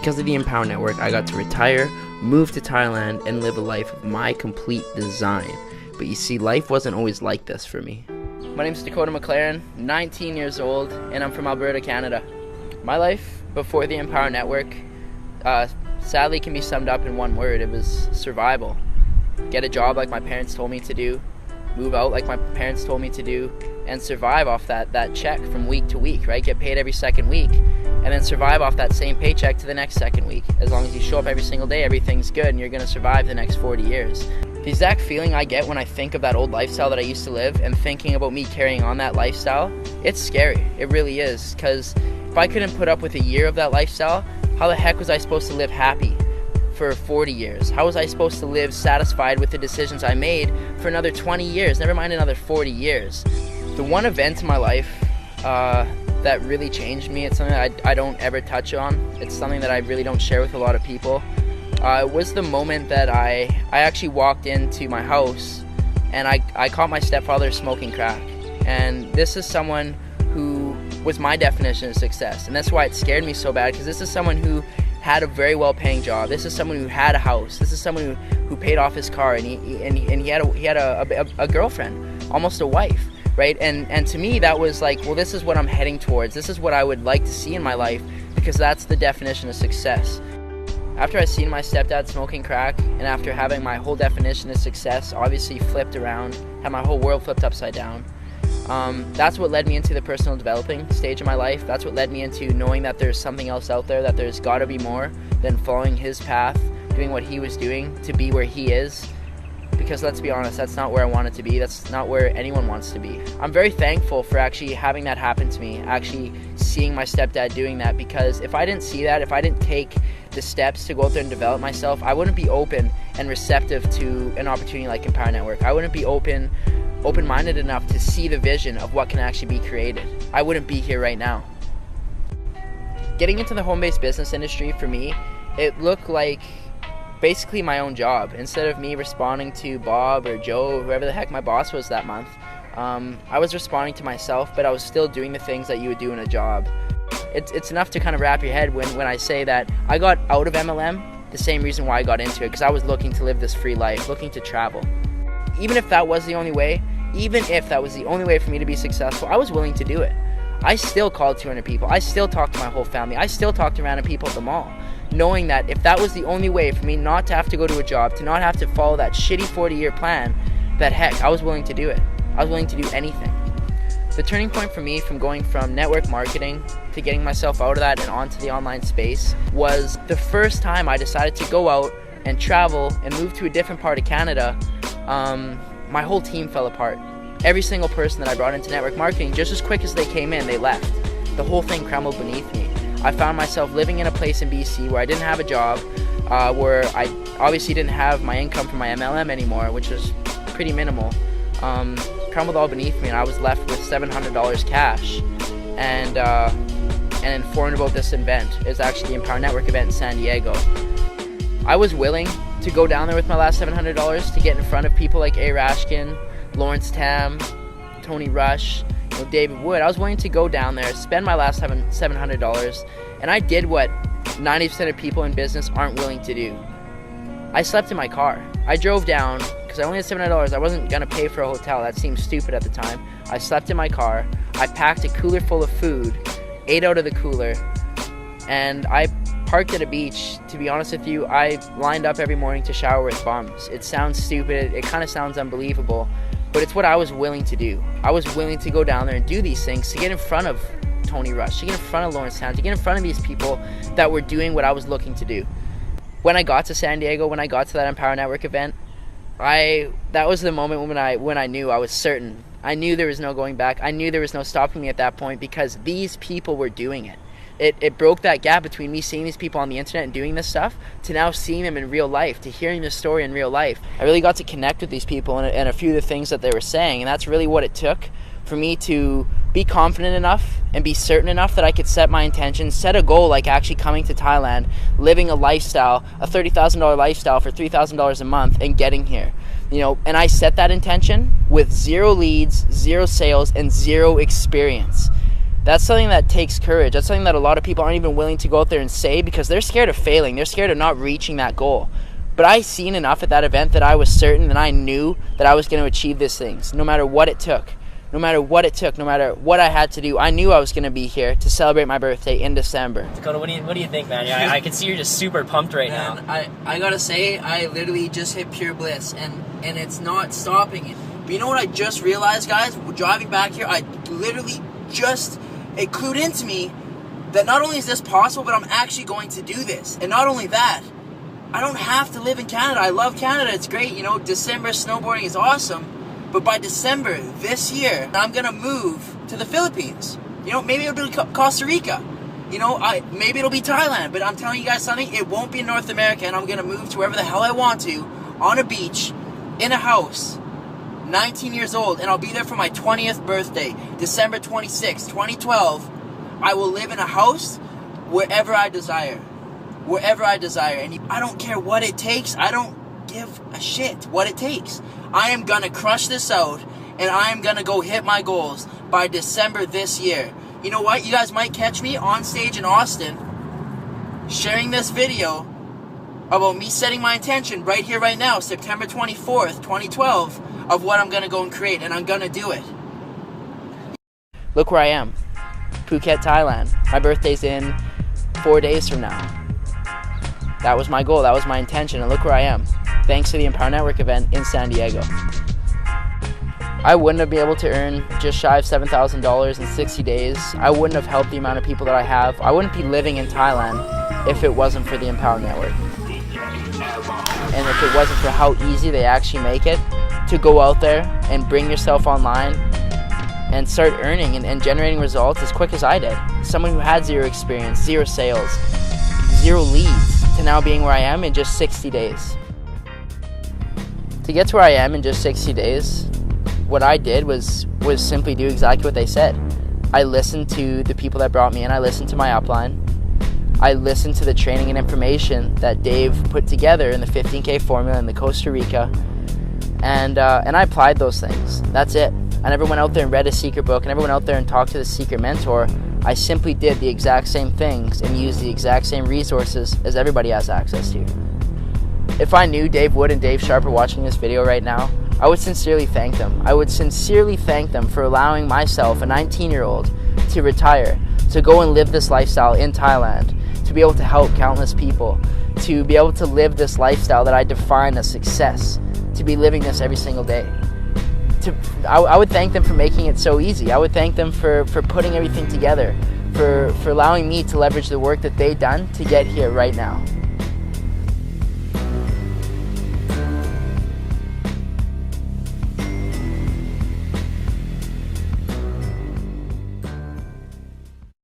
Because of the Empower Network, I got to retire, move to Thailand, and live a life of my complete design. But you see, life wasn't always like this for me. My name is Dakota McLearn, 19 years old, and I'm from Alberta, Canada. My life before the Empower Network sadly can be summed up in one word. It was survival. Get a job like my parents told me to do, move out like my parents told me to do, and survive off that check from week to week, right? Get paid every second week, and then survive off that same paycheck to the next second week. As long as you show up every single day, everything's good, and you're gonna survive the next 40 years. The exact feeling I get when I think of that old lifestyle that I used to live and thinking about me carrying on that lifestyle, it's scary. It really is, because if I couldn't put up with a year of that lifestyle, how the heck was I supposed to live happy for 40 years? How was I supposed to live satisfied with the decisions I made for another 20 years, never mind another 40 years? The one event in my life that really changed me, it's something that I don't ever touch on. It's something that I really don't share with a lot of people. It was the moment that I actually walked into my house and I caught my stepfather smoking crack. And this is someone who was my definition of success. And that's why it scared me so bad, because this is someone who had a very well-paying job. This is someone who had a house. This is someone who paid off his car, and he had a girlfriend, almost a wife, right? And to me, that was like, well, this is what I'm heading towards. This is what I would like to see in my life, because that's the definition of success. After I seen my stepdad smoking crack, and after having my whole definition of success obviously flipped around, had my whole world flipped upside down, that's what led me into the personal developing stage of my life. That's what led me into knowing that there's something else out there, that there's got to be more than following his path, doing what he was doing to be where he is. Because let's be honest, that's not where I wanted to be. That's not where anyone wants to be. I'm very thankful for actually having that happen to me, actually seeing my stepdad doing that, because if I didn't see that, if I didn't take the steps to go out there and develop myself, I wouldn't be open and receptive to an opportunity like Empower Network. I wouldn't be open-minded enough to see the vision of what can actually be created. I wouldn't be here right now. Getting into the home-based business industry, for me, it looked like basically my own job. Instead of me responding to Bob or Joe, or whoever the heck my boss was that month, I was responding to myself, but I was still doing the things that you would do in a job. It's enough to kind of wrap your head when I say that I got out of MLM the same reason why I got into it, because I was looking to live this free life, looking to travel. Even if that was the only way, for me to be successful, I was willing to do it. I still called 200 people. I still talked to my whole family. I still talked to random people at the mall, knowing that if that was the only way for me not to have to go to a job, to not have to follow that shitty 40-year plan, that heck, I was willing to do it. I was willing to do anything. The turning point for me from going from network marketing to getting myself out of that and onto the online space was the first time I decided to go out and travel and move to a different part of Canada. My whole team fell apart. Every single person that I brought into network marketing, just as quick as they came in, they left. The whole thing crumbled beneath me. I found myself living in a place in BC where I didn't have a job, where I obviously didn't have my income from my MLM anymore, which was pretty minimal. Crumbled all beneath me, and I was left with $700 cash, and informed about this event. It's actually the Empower Network event in San Diego. I was willing to go down there with my last $700 to get in front of people like A. Rashkin, Lawrence Tam, Tony Rush, David Wood. I was willing to go down there, spend my last $700, and I did what 90% of people in business aren't willing to do. I slept in my car. I drove down, because I only had $700. I wasn't going to pay for a hotel. That seemed stupid at the time. I slept in my car. I packed a cooler full of food, ate out of the cooler, and I parked at a beach. To be honest with you, I lined up every morning to shower with bums. It sounds stupid. It kind of sounds unbelievable, but it's what I was willing to do. I was willing to go down there and do these things to get in front of Tony Rush, to get in front of Lawrence Town, to get in front of these people that were doing what I was looking to do. When I got to San Diego, when I got to that Empower Network event, that was the moment when I knew I was certain. I knew there was no going back. I knew there was no stopping me at that point, because these people were doing it. It broke that gap between me seeing these people on the internet and doing this stuff to now seeing them in real life, to hearing their story in real life. I really got to connect with these people and a few of the things that they were saying, and that's really what it took for me to be confident enough and be certain enough that I could set my intentions, set a goal like actually coming to Thailand, living a lifestyle, a $30,000 lifestyle for $3,000 a month, and getting here. And I set that intention with 0 leads, 0 sales, and 0 experience. That's something that takes courage. That's something that a lot of people aren't even willing to go out there and say because they're scared of failing. They're scared of not reaching that goal. But I seen enough at that event that I was certain that I knew that I was going to achieve these things, no matter what it took. No matter what it took, no matter what I had to do, I knew I was going to be here to celebrate my birthday in December. Dakota, what do you think, man? Yeah, I can see you're just super pumped right now. I gotta say, I literally just hit pure bliss, and it's not stopping it. But you know what I just realized, guys? Driving back here, I literally it clued into me that not only is this possible, but I'm actually going to do this. And not only that, I don't have to live in Canada. I love Canada. It's great. You know, December snowboarding is awesome. But by December this year, I'm going to move to the Philippines. You know, maybe it'll be Costa Rica. You know, maybe it'll be Thailand. But I'm telling you guys something, it won't be in North America. And I'm going to move to wherever the hell I want to, on a beach, in a house, 19 years old. And I'll be there for my 20th birthday, December 26, 2012. I will live in a house wherever I desire. Wherever I desire. And I don't care what it takes. I don't give a shit what it takes. I am gonna crush this out, and I am gonna go hit my goals by December this year. You know what? You guys might catch me on stage in Austin sharing this video about me setting my intention right here, right now, September 24th, 2012, of what I'm gonna go and create, and I'm gonna do it. Look where I am. Phuket, Thailand. My birthday's in 4 days from now. That was my goal, that was my intention, and look where I am. Thanks to the Empower Network event in San Diego. I wouldn't have been able to earn just shy of $7,000 in 60 days. I wouldn't have helped the amount of people that I have. I wouldn't be living in Thailand if it wasn't for the Empower Network. And if it wasn't for how easy they actually make it to go out there and bring yourself online and start earning and generating results as quick as I did. Someone who had zero experience, zero sales, zero leads, to now being where I am in just 60 days. To get to where I am in just 60 days, what I did was simply do exactly what they said. I listened to the people that brought me in. I listened to my upline. I listened to the training and information that Dave put together in the 15K formula in the Costa Rica, and I applied those things. That's it. I never went out there and read a secret book. I never went out there and talked to the secret mentor. I simply did the exact same things and used the exact same resources as everybody has access to. If I knew Dave Wood and Dave Sharp are watching this video right now, I would sincerely thank them. I would sincerely thank them for allowing myself, a 19-year-old, to retire, to go and live this lifestyle in Thailand, to be able to help countless people, to be able to live this lifestyle that I define as success, to be living this every single day. I would thank them for making it so easy. I would thank them for putting everything together, for allowing me to leverage the work that they've done to get here right now.